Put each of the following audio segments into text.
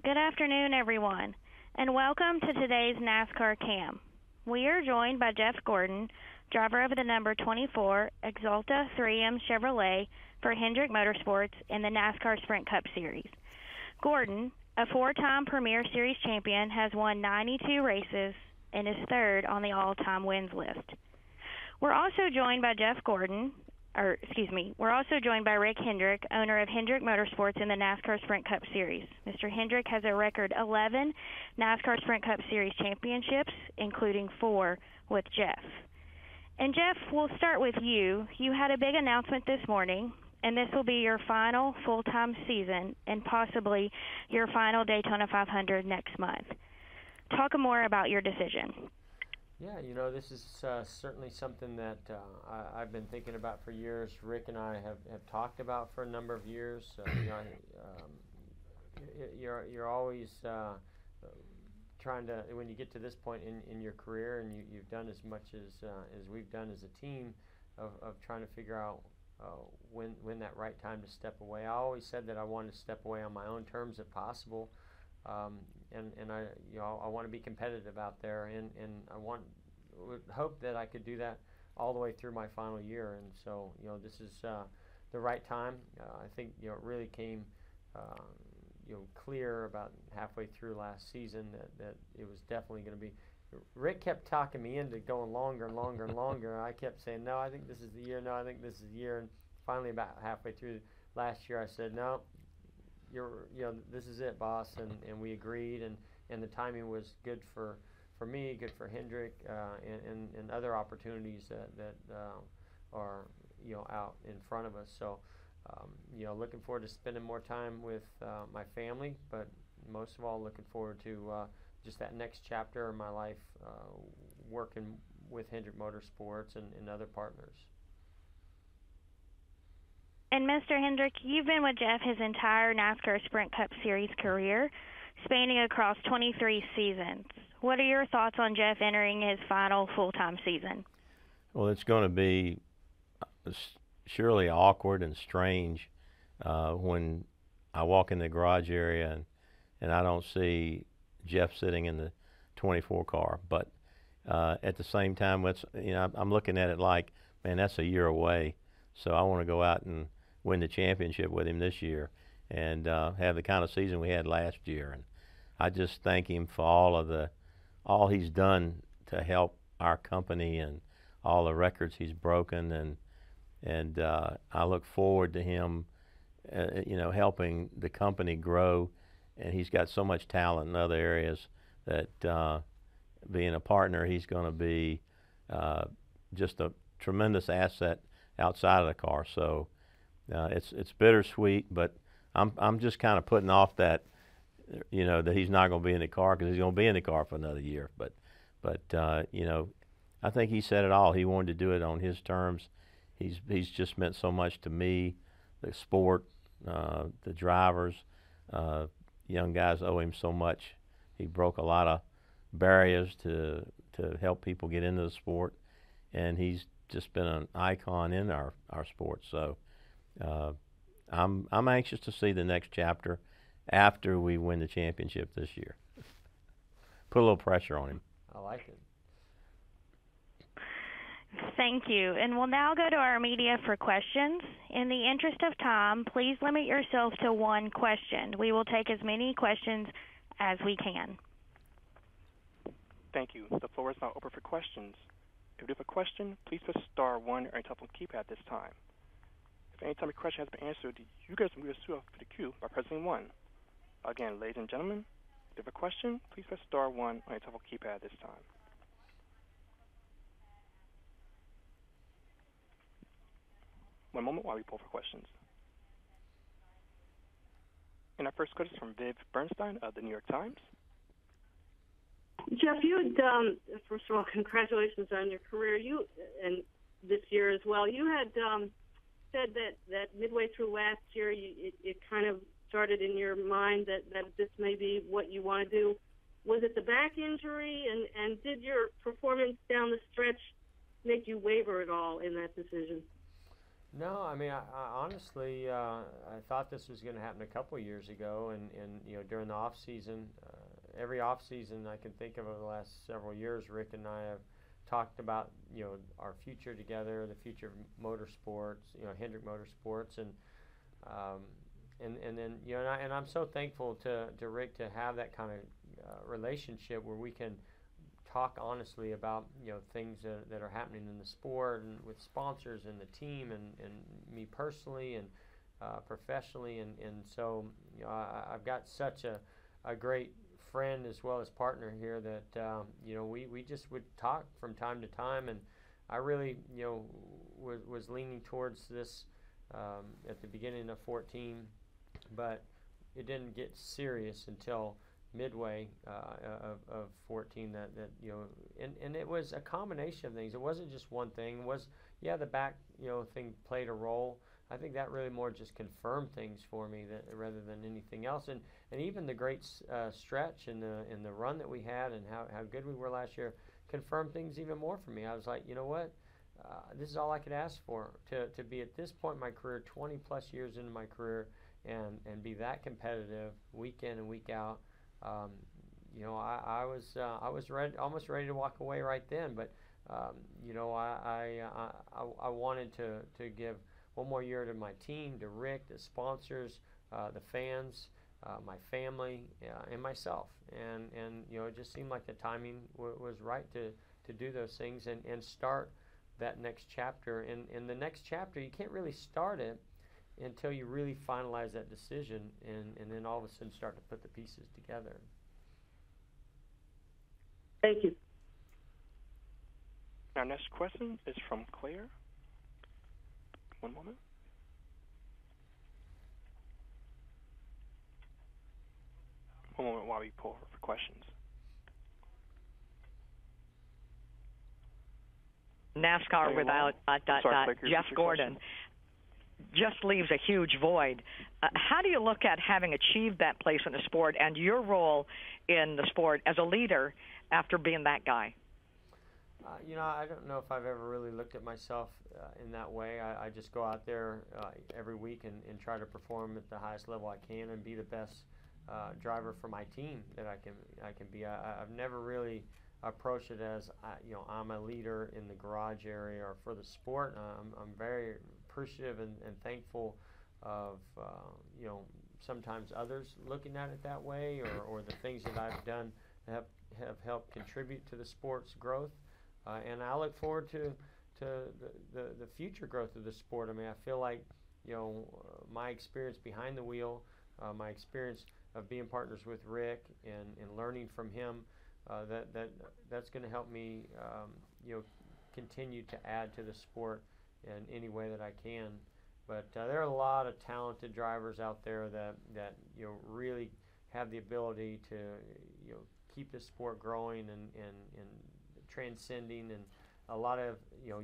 Good afternoon, everyone, and welcome to today's NASCAR Cam. We are joined by Jeff Gordon, driver of the number 24 Exalta 3M Chevrolet for Hendrick Motorsports in the NASCAR Sprint Cup Series. Gordon, a four-time Premier Series champion, has won 92 races and is third on the all-time wins list. We're also joined by We're also joined by Rick Hendrick, owner of Hendrick Motorsports in the NASCAR Sprint Cup Series. Mr. Hendrick has a record 11 NASCAR Sprint Cup Series championships, including 4 with Jeff. And Jeff, we'll start with you. You had a big announcement this morning, and this will be your final full-time season and possibly your final Daytona 500 next month. Talk more about your decision. Yeah, this is certainly something that I've been thinking about for years. Rick and I have talked about for a number of years. You're always trying to, when you get to this point in your career, and you've done as much as we've done as a team, of trying to figure out when that right time to step away. I always said that I wanted to step away on my own terms if possible. And I want to be competitive out there, and I would hope that I could do that all the way through my final year. And so, this is the right time. I think it really came clear about halfway through last season that it was definitely going to be. Rick kept talking me into going longer and longer and longer. I kept saying, no, I think this is the year. No, I think this is the year. And finally, about halfway through last year, I said, no. This is it, boss, and we agreed, and the timing was good for me, good for Hendrick, and other opportunities that are out in front of us. So, looking forward to spending more time with my family, but most of all, looking forward to just that next chapter of my life, working with Hendrick Motorsports and other partners. And Mr. Hendrick, you've been with Jeff his entire NASCAR Sprint Cup Series career, spanning across 23 seasons. What are your thoughts on Jeff entering his final full-time season? Well, it's going to be surely awkward and strange when I walk in the garage area and I don't see Jeff sitting in the 24 car. But at the same time, I'm looking at it like, man, that's a year away. So I want to go out and win the championship with him this year and have the kind of season we had last year. And I just thank him for all he's done to help our company and all the records he's broken. And I look forward to him, helping the company grow. And he's got so much talent in other areas that being a partner, he's going to be just a tremendous asset outside of the car. So it's bittersweet, but I'm just kind of putting off that that he's not going to be in the car, because he's going to be in the car for another year. But I think he said it all. He wanted to do it on his terms. He's just meant so much to me, the sport, the drivers, young guys owe him so much. He broke a lot of barriers to help people get into the sport, and he's just been an icon in our sport. So I'm anxious to see the next chapter after we win the championship this year. Put a little pressure on him. I like it. Thank you. And we'll now go to our media for questions. In the interest of time, please limit yourself to one question. We will take as many questions as we can. Thank you. The floor is now open for questions. If you have a question, please press *1 on your telephone keypad at this time. If any time your question has been answered, you guys can move yourself to the queue by pressing 1. Again, ladies and gentlemen, if you have a question, please press *1 on your telephone keypad at this time. One moment while we pull for questions. And our first question is from Viv Bernstein of the New York Times. Jeff, first of all, congratulations on your career. And this year as well. You had said that midway through last year, it kind of started in your mind that this may be what you want to do. Was it the back injury, and did your performance down the stretch make you waver at all in that decision? No, I mean, I honestly, I thought this was going to happen a couple of years ago, and during the off season, every off season I can think of over the last several years, Rick and I have talked about our future together, the future of motorsports, Hendrick Motorsports, and then and I'm so thankful to Rick to have that kind of relationship where we can talk honestly about things that are happening in the sport and with sponsors and the team and me personally and professionally, and so I've got such a great friend as well as partner here that we just would talk from time to time, and I really was leaning towards this at the beginning of 14, but it didn't get serious until midway of 14 that and it was a combination of things. It wasn't just one thing. It was the back thing played a role. I think that really more just confirmed things for me that rather than anything else, and even the great stretch in the run that we had and how good we were last year confirmed things even more for me. I was like, you know what, this is all I could ask for, to be at this point in my career, 20 plus years into my career, and be that competitive week in and week out. I was ready, almost ready to walk away right then, but I wanted to give one more year to my team, to Rick, the sponsors, the fans, my family, and myself, and it just seemed like the timing was right to do those things and start that next chapter. And the next chapter, you can't really start it until you really finalize that decision, and then all of a sudden start to put the pieces together. Thank you. Our next question is from Claire. One moment. One moment while we pull for questions. NASCAR without Jeff Gordon just leaves a huge void. How do you look at having achieved that place in the sport and your role in the sport as a leader after being that guy? I don't know if I've ever really looked at myself in that way. I just go out there every week and try to perform at the highest level I can and be the best driver for my team that I can be. I've never really approached it as I'm a leader in the garage area or for the sport. I'm very appreciative and thankful of sometimes others looking at it that way, or the things that I've done have helped contribute to the sport's growth. And I look forward to the future growth of the sport. I mean, I feel like my experience behind the wheel, my experience of being partners with Rick and learning from him, that's going to help me continue to add to the sport in any way that I can. But there are a lot of talented drivers out there that really have the ability to keep the sport growing and transcending, and a lot of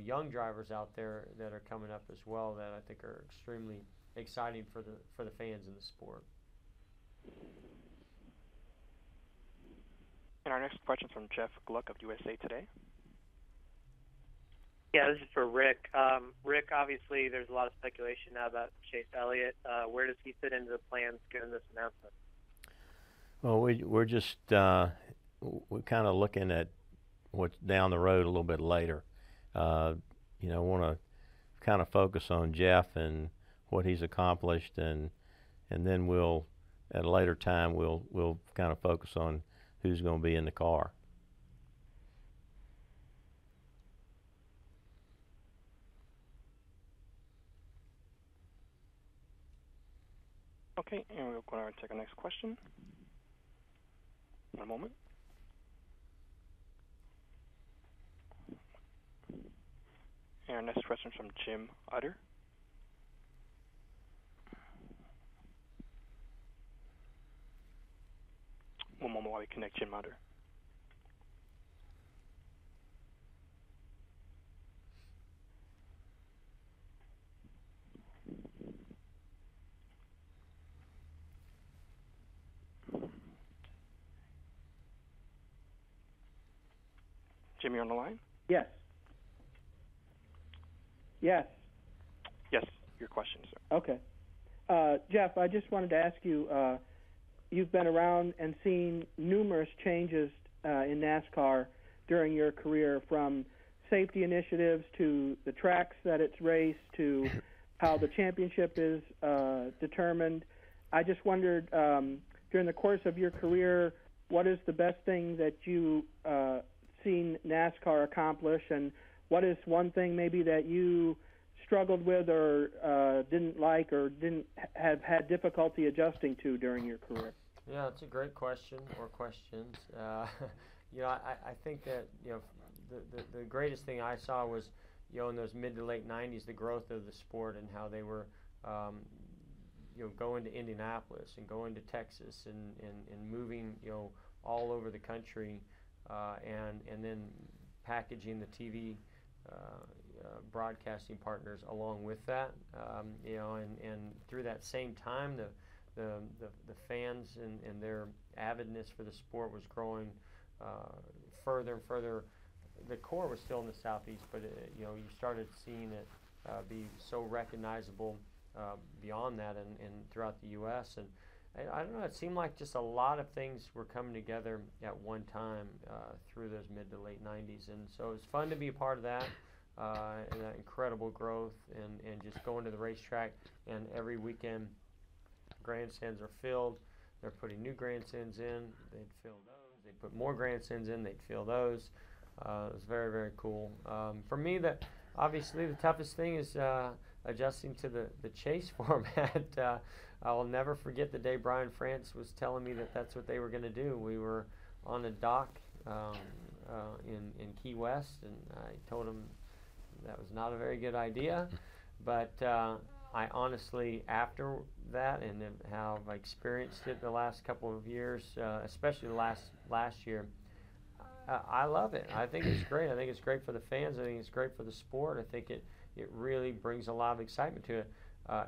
young drivers out there that are coming up as well that I think are extremely exciting for the fans in the sport. And our next question is from Jeff Gluck of USA Today. Yeah, this is for Rick. Rick, obviously, there's a lot of speculation now about Chase Elliott. Where does he fit into the plans given this announcement? Well, we're just we're kind of looking at what's down the road a little bit later. Want to kind of focus on Jeff and what he's accomplished, and then we'll at a later time we'll kind of focus on who's going to be in the car. Okay, and we'll go ahead and take our next question. One moment. And our next question is from Jim Utter. One moment while we connect Jim Utter. Jimmy on the line? Yes. Yes. Yes, your question, sir. Okay. Jeff, I just wanted to ask you, you've been around and seen numerous changes in NASCAR during your career, from safety initiatives to the tracks that it's raced to how the championship is determined. I just wondered, during the course of your career, what is the best thing that you seen NASCAR accomplish, and what is one thing maybe that you struggled with or didn't like or didn't have had difficulty adjusting to during your career? Yeah, it's a great question, or questions. I think that, the greatest thing I saw was, in those mid to late 90s, the growth of the sport and how they were, going to Indianapolis and going to Texas and moving, all over the country, and then packaging the TV broadcasting partners along with that, and through that same time, the fans and their avidness for the sport was growing further and further. The core was still in the Southeast, but you started seeing it be so recognizable beyond that and throughout the U.S. And I don't know, it seemed like just a lot of things were coming together at one time through those mid to late 90s, and so it was fun to be a part of that. And that incredible growth, and just going to the racetrack, and every weekend grandstands are filled. They're putting new grandstands in, they'd fill those. They'd put more grandstands in, they'd fill those. It was very, very cool. For me, obviously the toughest thing is adjusting to the chase format. I will never forget the day Brian France was telling me that that's what they were going to do. We were on a dock in Key West, and I told him that was not a very good idea. But I honestly, after that, and how I've experienced it the last couple of years, especially last year, I love it. I think it's great. I think it's great for the fans. I think it's great for the sport. I think it really brings a lot of excitement to it.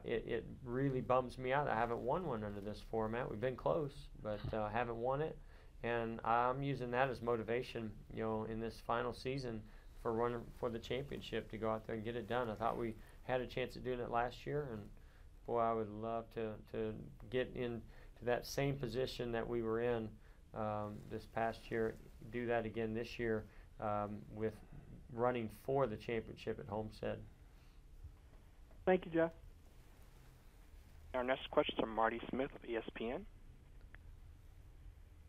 It really bums me out. I haven't won one under this format. We've been close, but I haven't won it. And I'm using that as motivation, in this final season for running for the championship, to go out there and get it done. I thought we had a chance of doing it last year, and boy, I would love to get into that same position that we were in this past year, do that again this year, with running for the championship at Homestead. Thank you, Jeff. Our next question is from Marty Smith of ESPN.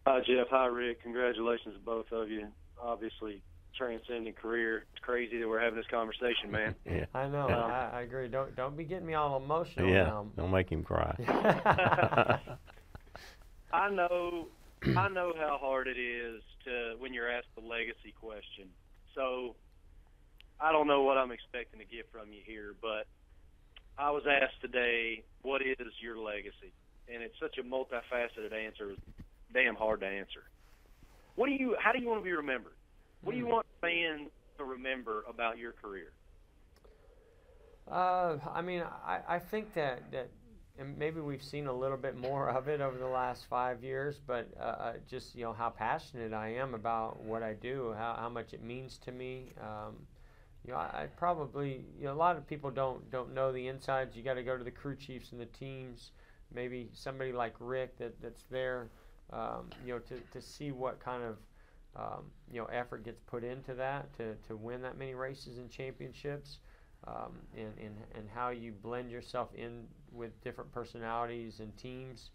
Hi, Jeff. Hi, Rick. Congratulations to both of you. Obviously, transcending career. It's crazy that we're having this conversation, man. Yeah. I know. I agree. Don't be getting me all emotional. Yeah. Now. Don't make him cry. I know how hard it is when you're asked the legacy question. So I don't know what I'm expecting to get from you here, but I was asked today, what is your legacy? And it's such a multifaceted answer. It's damn hard to answer. How do you want to be remembered? What do you want fans to remember about your career? I think that and maybe we've seen a little bit more of it over the last 5 years, but just how passionate I am about what I do, how much it means to me. I probably, a lot of people don't know the insides. You got to go to the crew chiefs and the teams. Maybe somebody like Rick that's there, to see what kind of effort gets put into that to win that many races and championships, and how you blend yourself in with different personalities and teams.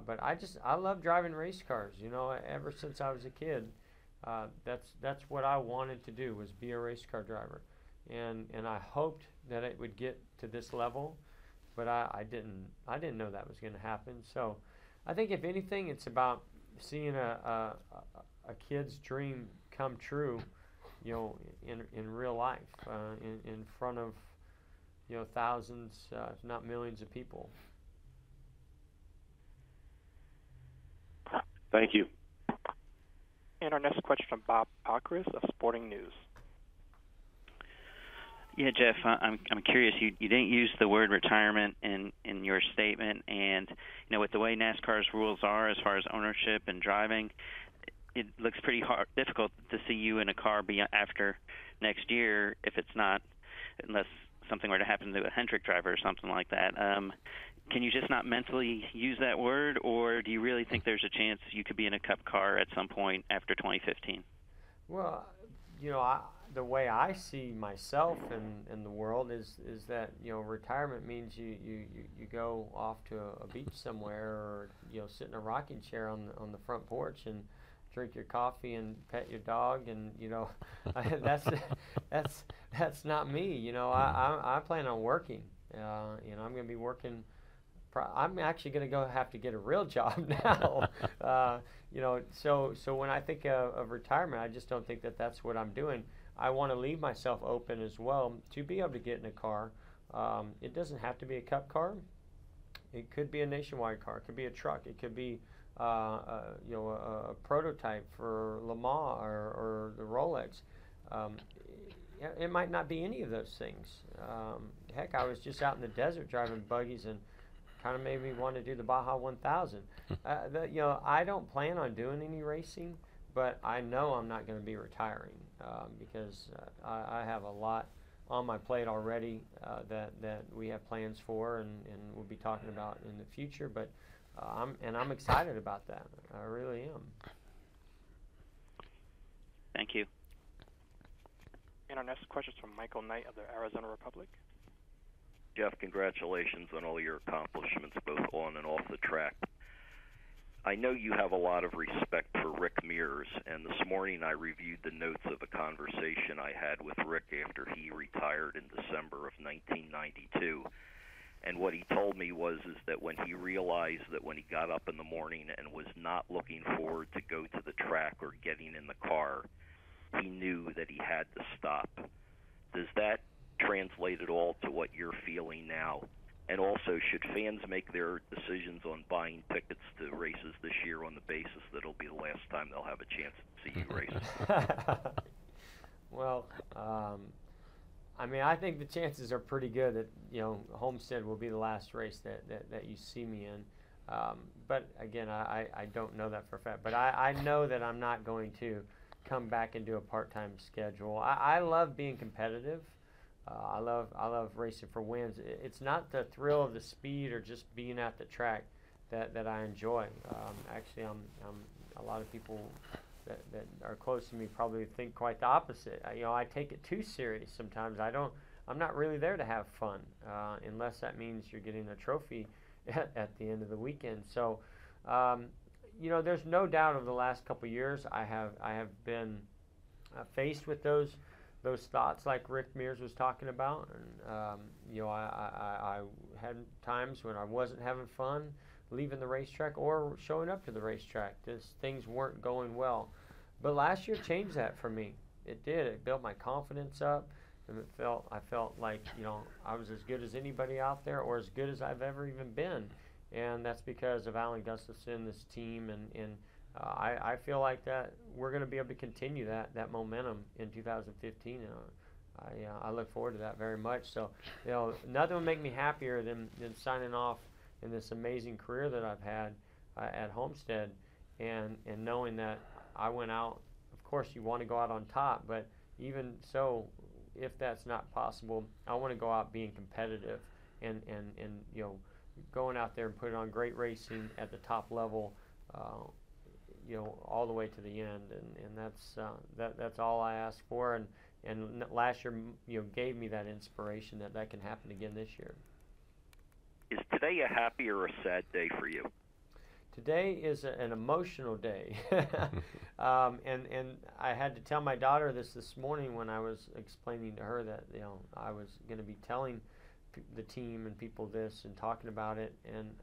But I love driving race cars. Ever since I was a kid, that's what I wanted to do, was be a race car driver, and I hoped that it would get to this level, but I didn't know that was going to happen. So I think if anything, it's about seeing a kid's dream come true, in real life, in front of thousands, if not millions of people. Thank you. And our next question from Bob Pockrass of Sporting News. Yeah, Jeff, I'm curious. You didn't use the word retirement in your statement, and with the way NASCAR's rules are as far as ownership and driving, it looks pretty difficult to see you in a car after next year, unless something were to happen to a Hendrick driver or something like that. Can you just not mentally use that word, or do you really think there's a chance you could be in a Cup car at some point after 2015? Well, the way I see myself in the world is that retirement means you go off to a beach somewhere, or sit in a rocking chair on the front porch and drink your coffee and pet your dog, and that's not me. I plan on working. I'm going to be working. I'm actually going to have to get a real job now. So when I think of retirement, I just don't think that that's what I'm doing. I want to leave myself open as well to be able to get in a car. It doesn't have to be a Cup car. It could be a nationwide car. It could be a truck. It could be a prototype for Le Mans or the Rolex. It might not be any of those things. Heck, I was just out in the desert driving buggies, and kind of made me want to do the Baja 1000. I don't plan on doing any racing, but I know I'm not going to be retiring because I have a lot on my plate already that we have plans for, and we'll be talking about in the future. But I'm excited about that. I really am. Thank you. And our next question is from Michael Knight of the Arizona Republic. Jeff, congratulations on all your accomplishments, both on and off the track. I know you have a lot of respect for Rick Mears, and this morning I reviewed the notes of a conversation I had with Rick after he retired in December of 1992. And what he told me is that when he realized that when he got up in the morning and was not looking forward to go to the track or getting in the car, he knew that he had to stop. Does that translate at all to what you're feeling now? And also, should fans make their decisions on buying tickets to races this year on the basis that it'll be the last time they'll have a chance to see you race? Well, I think the chances are pretty good that Homestead will be the last race that you see me in. But again, I don't know that for a fact. But I know that I'm not going to come back and do a part-time schedule. I love being competitive. I love racing for wins. It's not the thrill of the speed or just being at the track that I enjoy. Actually, I'm a lot of people that are close to me probably think quite the opposite. I take it too serious sometimes. I'm not really there to have fun unless that means you're getting a trophy at the end of the weekend. So, there's no doubt over the last couple of years I have been faced with those thoughts like Rick Mears was talking about, and I had times when I wasn't having fun leaving the racetrack or showing up to the racetrack. Things weren't going well, but last year changed that for me. It did. It built my confidence up, and I felt like I was as good as anybody out there, or as good as I've ever even been, and that's because of Alan Gustafson, this team, and I feel like that we're going to be able to continue that momentum in 2015. I look forward to that very much. So, nothing would make me happier than signing off in this amazing career that I've had at Homestead, and knowing that I went out. Of course, you want to go out on top, but even so, if that's not possible, I want to go out being competitive and going out there and putting on great racing at the top level. All the way to the end, and that's all I ask for. And last year, gave me that inspiration that can happen again this year. Is today a happy or a sad day for you? Today is an emotional day, and I had to tell my daughter this morning when I was explaining to her that I was going to be telling the team and people this and talking about it, and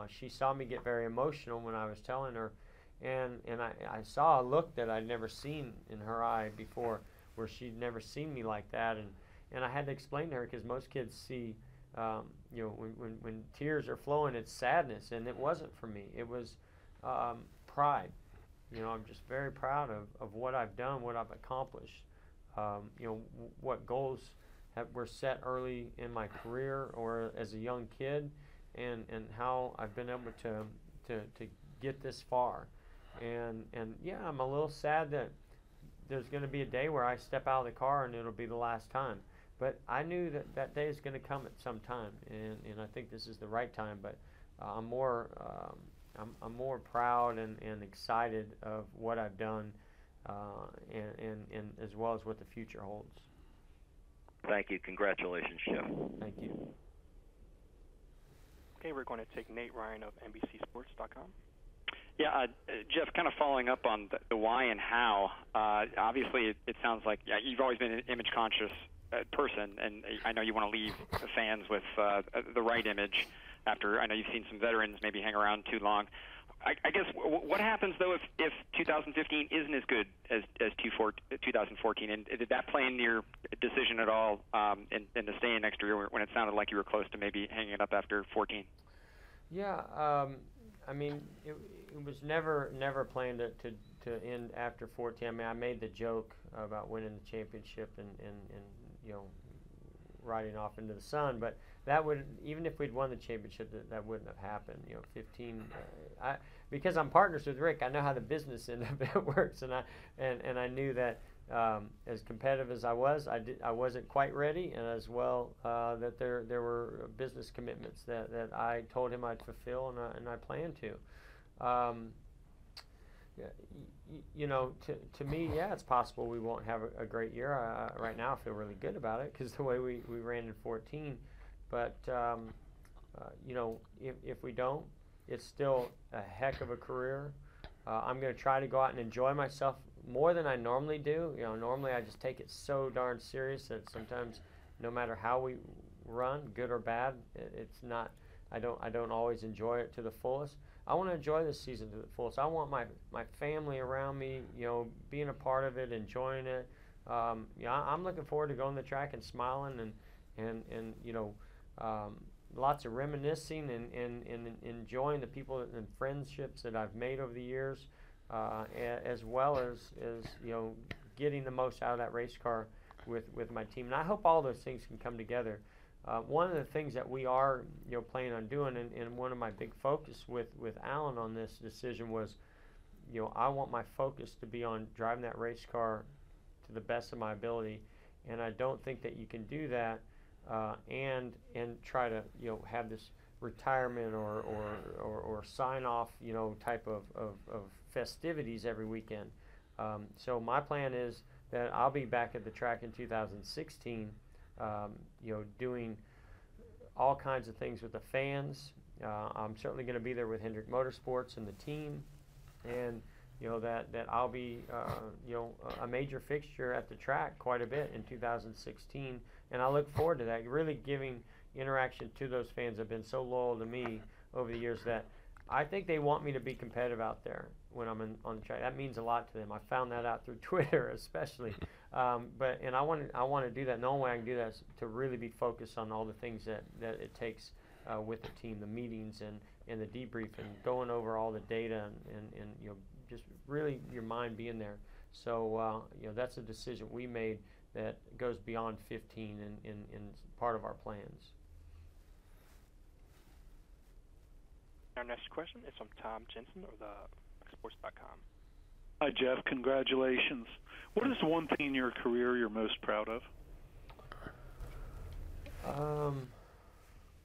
she saw me get very emotional when I was telling her. And I saw a look that I'd never seen in her eye before, where she'd never seen me like that, and I had to explain to her, because most kids see, when tears are flowing, it's sadness, and it wasn't for me. It was pride. I'm just very proud of what I've done, what I've accomplished. What goals were set early in my career or as a young kid, and how I've been able to get this far. And yeah, I'm a little sad that there's going to be a day where I step out of the car and it'll be the last time. but I knew that that day is going to come at some time, and I think this is the right time. But I'm more proud and excited of what I've done, and as well as what the future holds. Thank you. Congratulations, Jeff. Thank you. Okay, we're going to take Nate Ryan of NBCSports.com. Yeah, Jeff, kind of following up on the why and how, obviously it sounds like you've always been an image-conscious person, and I know you want to leave the fans with the right image after, I know you've seen some veterans maybe hang around too long. I guess what happens, though, if 2015 isn't as good as 2014, and did that play into your decision at all in the stay in next year when it sounded like you were close to maybe hanging it up after 14? Yeah, I mean, it was never planned to end after 14. I mean, I made the joke about winning the championship and you know, riding off into the sun, but that would, even if we'd won the championship, that wouldn't have happened. You know, 15. Because I'm partners with Rick, I know how the business end of it works, and I knew that as competitive as I was, I wasn't quite ready, and as well that there were business commitments that I told him I'd fulfill, and I plan to. You know, to me, yeah, it's possible we won't have a great year. Right now, I feel really good about it because the way we ran in 14. But you know, if we don't, it's still a heck of a career. I'm going to try to go out and enjoy myself more than I normally do. You know, normally I just take it so darn serious that sometimes, no matter how we run, good or bad, it's not. I don't always enjoy it to the fullest. I want to enjoy this season to the fullest. I want my family around me, you know, being a part of it, enjoying it. Yeah, I'm looking forward to going to the track and smiling and you know, lots of reminiscing and enjoying the people and friendships that I've made over the years, as well as you know, getting the most out of that race car with my team. And I hope all those things can come together. One of the things that we are, you know, planning on doing, and one of my big focus with Alan on this decision was, you know, I want my focus to be on driving that race car to the best of my ability, and I don't think that you can do that and try to, you know, have this retirement or sign off, you know, type of festivities every weekend. So my plan is that I'll be back at the track in 2016. You know, doing all kinds of things with the fans. I'm certainly going to be there with Hendrick Motorsports and the team, and you know that I'll be you know, a major fixture at the track quite a bit in 2016, and I look forward to that. Really giving interaction to those fans that have been so loyal to me over the years that I think they want me to be competitive out there when I'm on the track. That means a lot to them. I found that out through Twitter, especially. But I want to do that. And the only way I can do that is to really be focused on all the things that it takes with the team, the meetings and the debrief and going over all the data and you know, just really your mind being there. So you know, that's a decision we made that goes beyond 15 and part of our plans. Our next question is from Tom Jensen of thesports.com. Hi, Jeff. Congratulations. What is one thing in your career you're most proud of?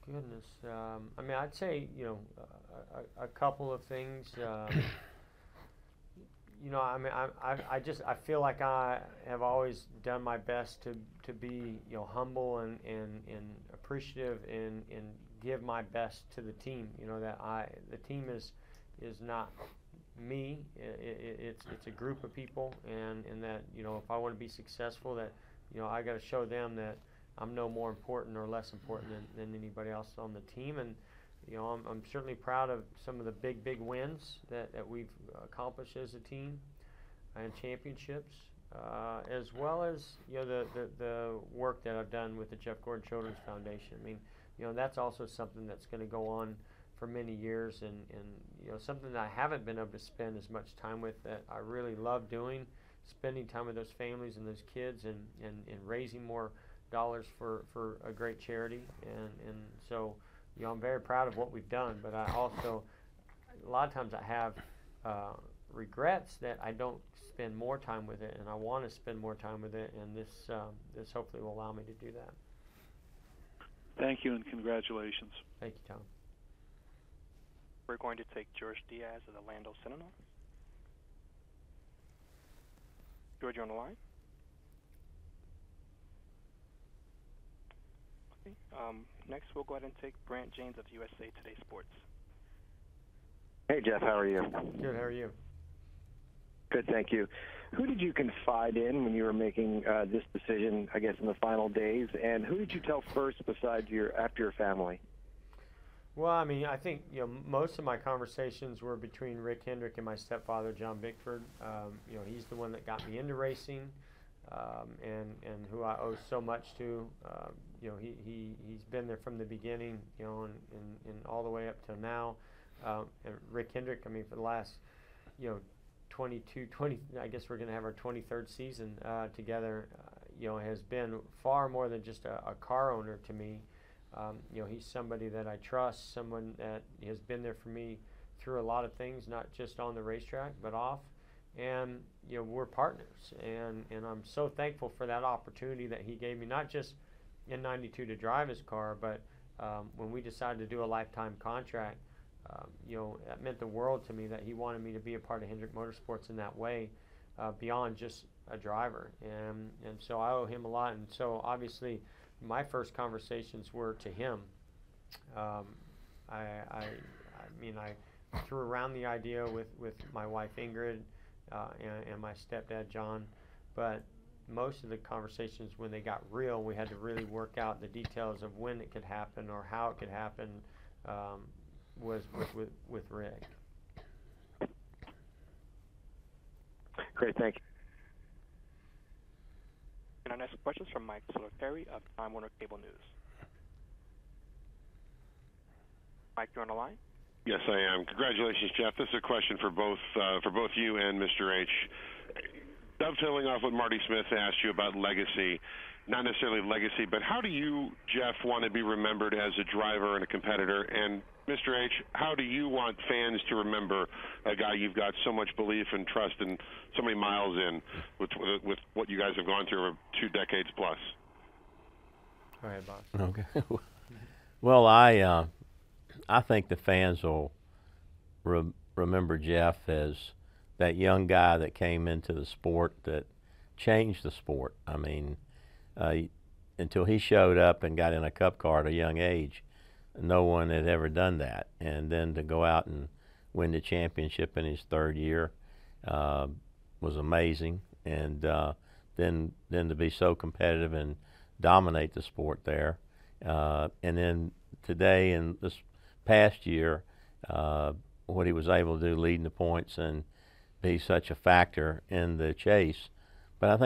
Goodness. I mean, I'd say, you know, a couple of things. You know, I mean, I feel like I have always done my best to be, you know, humble and appreciative and give my best to the team. You know, that the team is not me. It's a group of people, and that, you know, if I want to be successful, that, you know, I got to show them that I'm no more important or less important than anybody else on the team. And you know, I'm certainly proud of some of the big wins that we've accomplished as a team and championships, as well as, you know, the work that I've done with the Jeff Gordon Children's Foundation. I mean, you know, that's also something that's going to go on for many years, and you know, something that I haven't been able to spend as much time with that I really love doing, spending time with those families and those kids and raising more dollars for a great charity. And so, you know, I'm very proud of what we've done, but I also, a lot of times I have regrets that I don't spend more time with it, and I want to spend more time with it, and this hopefully will allow me to do that. Thank you, and congratulations. Thank you, Tom. We're going to take George Diaz of the Orlando Sentinel. George, you're on the line. Okay. Next, we'll go ahead and take Brant James of USA Today Sports. Hey, Jeff, how are you? Good, how are you? Good, thank you. Who did you confide in when you were making this decision, I guess, in the final days? And who did you tell first besides after your family? Well, I mean, I think, most of my conversations were between Rick Hendrick and my stepfather, John Bickford. He's the one that got me into racing, and who I owe so much to. He's been there from the beginning, and all the way up till now. And Rick Hendrick, I mean, for the last, 20, I guess we're going to have our 23rd season together, has been far more than just a car owner to me. He's somebody that I trust, someone that has been there for me through a lot of things, not just on the racetrack, but off. And, we're partners. And I'm so thankful for that opportunity that he gave me, not just in '92 to drive his car, but when we decided to do a lifetime contract, that meant the world to me that he wanted me to be a part of Hendrick Motorsports in that way, beyond just a driver. And so I owe him a lot. And so obviously my first conversations were to him. I threw around the idea with my wife Ingrid and my stepdad John, but most of the conversations, when they got real, we had to really work out the details of when it could happen or how it could happen, was with Rick. Great, thank you. And our next question is from Mike Soliteri of Time Warner Cable News. Mike, you're on the line. Yes, I am. Congratulations, Jeff. This is a question for both you and Mr. H. Dovetailing off what Marty Smith asked you about legacy, not necessarily legacy, but how do you, Jeff, want to be remembered as a driver and a competitor? And Mr. H, how do you want fans to remember a guy you've got so much belief and trust and so many miles in with what you guys have gone through over 2 decades plus? Go ahead, boss. Okay. Well, I think the fans will remember Jeff as that young guy that came into the sport that changed the sport. I mean, until he showed up and got in a cup car at a young age, no one had ever done that. And then to go out and win the championship in his 3rd year was amazing. And then to be so competitive and dominate the sport there. And then today and this past year, what he was able to do, leading the points and be such a factor in the chase. But I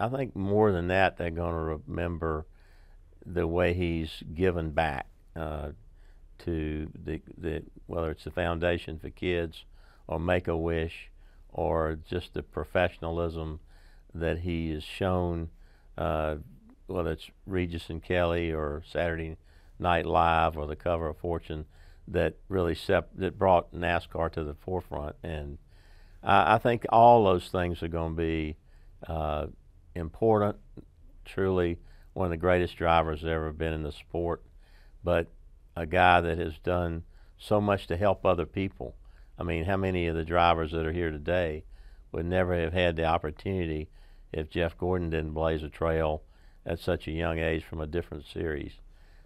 think more than that, they're going to remember the way he's given back to whether it's the Foundation for Kids or Make-A-Wish or just the professionalism that he has shown, whether it's Regis and Kelly or Saturday Night Live or the cover of Fortune, that really that brought NASCAR to the forefront. And I think all those things are going to be important. Truly one of the greatest drivers that ever been in the sport, but a guy that has done so much to help other people. I mean, how many of the drivers that are here today would never have had the opportunity if Jeff Gordon didn't blaze a trail at such a young age from a different series?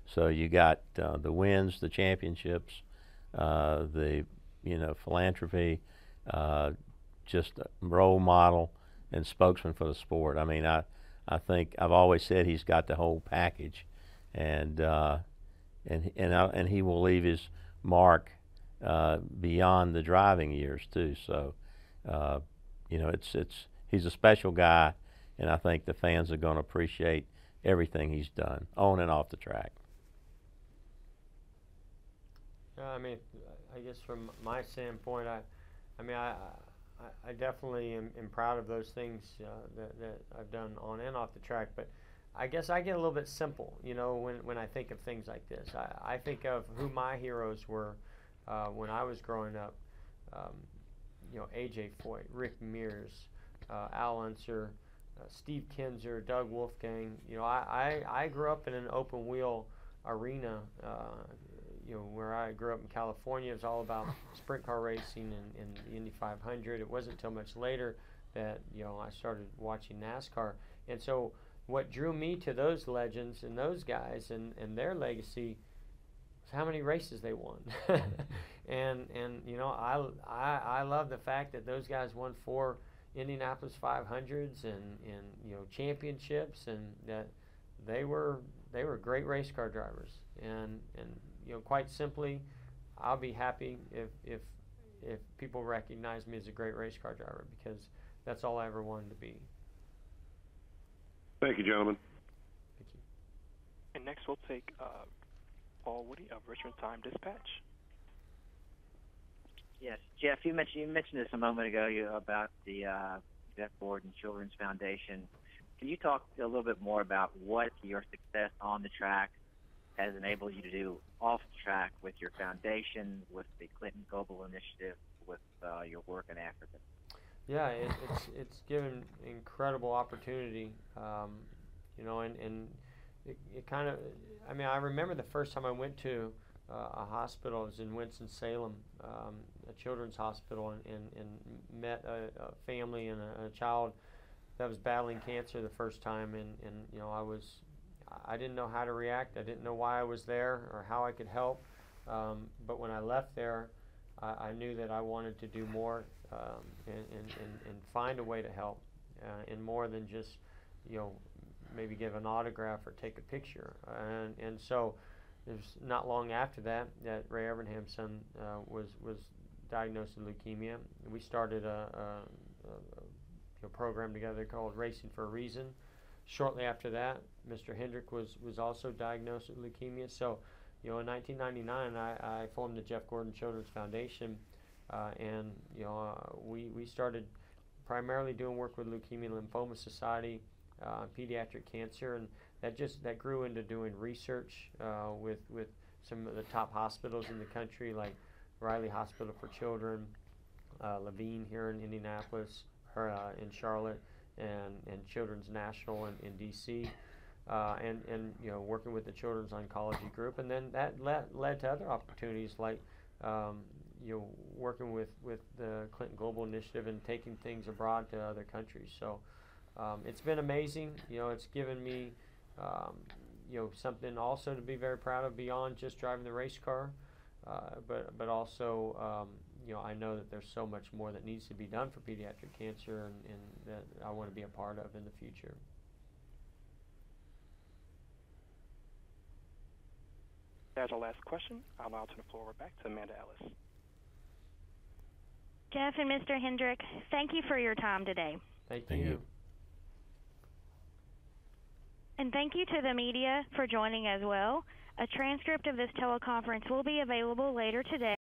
So you got the wins, the championships, the philanthropy, just a role model and spokesman for the sport. I mean, I think I've always said he's got the whole package, and he will leave his mark beyond the driving years too. So he's a special guy, and I think the fans are going to appreciate everything he's done on and off the track. I mean, I guess from my standpoint, I definitely am proud of those things that I've done on and off the track. But I guess I get a little bit simple, when I think of things like this. I think of who my heroes were when I was growing up. A.J. Foyt, Rick Mears, Al Unser, Steve Kinzer, Doug Wolfgang. I grew up in an open wheel arena. Where I grew up in California, it was all about sprint car racing and the Indy 500. It wasn't until much later that I started watching NASCAR. And so what drew me to those legends and those guys and their legacy was how many races they won. and I love the fact that those guys won 4 Indianapolis 500s and championships, and that they were great race car drivers. And quite simply, I'll be happy if people recognize me as a great race car driver, because that's all I ever wanted to be. Thank you, gentlemen. Thank you. And next we'll take Paul Woody of Richmond Time-Dispatch. Yes, Jeff, you mentioned this a moment ago about the Jeff Gordon Children's Foundation. Can you talk a little bit more about what your success on the track has enabled you to do off the track with your foundation, with the Clinton Global Initiative, with your work in Africa? Yeah, it's given incredible opportunity, and it kind of, I remember the first time I went to a hospital. It was in Winston-Salem, a children's hospital, and met a family and a child that was battling cancer the first time, and I didn't know how to react. I didn't know why I was there or how I could help, but when I left there, I knew that I wanted to do more and find a way to help, and more than just maybe give an autograph or take a picture. And so it was not long after that Ray Evernham's son was diagnosed with leukemia. We started a program together called Racing for a Reason. Shortly after that, Mr. Hendrick was also diagnosed with leukemia. So, in 1999, I formed the Jeff Gordon Children's Foundation, and we started primarily doing work with Leukemia and Lymphoma Society, pediatric cancer, and that grew into doing research with some of the top hospitals in the country, like Riley Hospital for Children, Levine here in Indianapolis, in Charlotte, and Children's National in D.C., and working with the Children's Oncology Group, and then that led to other opportunities like working with the Clinton Global Initiative and taking things abroad to other countries. So it's been amazing. It's given me something also to be very proud of beyond just driving the race car, but also I know that there's so much more that needs to be done for pediatric cancer, and that I want to be a part of in the future. That's our last question. I'll now turn the floor back to Amanda Ellis. Jeff and Mr. Hendrick, thank you for your time today. Thank you. And thank you to the media for joining as well. A transcript of this teleconference will be available later today.